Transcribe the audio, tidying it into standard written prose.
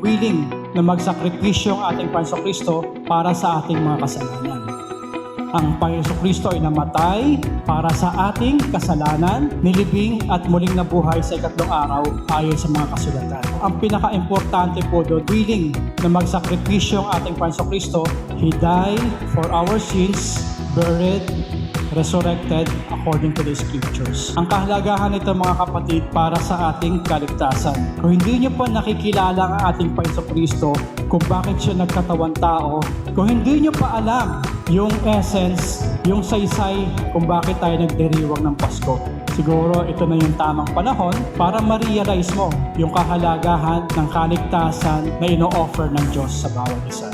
willing na magsakripisyo ang ating Panginoong Kristo para sa ating mga kasalanan. Ang Panginoong Kristo ay namatay para sa ating kasalanan, nilibing at muling nabuhay sa ikatlong araw ayon sa mga kasulatan. Ang pinaka-importante po doon, willing na magsakripisyo ang ating Panginoong Kristo. He died for our sins, buried, resurrected according to the Scriptures. Ang kahalagahan nito mga kapatid para sa ating kaligtasan. Kung hindi nyo pa nakikilala ang ating Panginoong Kristo, kung bakit siya nagkatawang tao, kung hindi nyo pa alam yung essence, yung saysay kung bakit tayo nagdiriwang ng Pasko, siguro ito na yung tamang panahon para ma-realize mo yung kahalagahan ng kaligtasan na ino-offer ng Diyos sa bawat isa.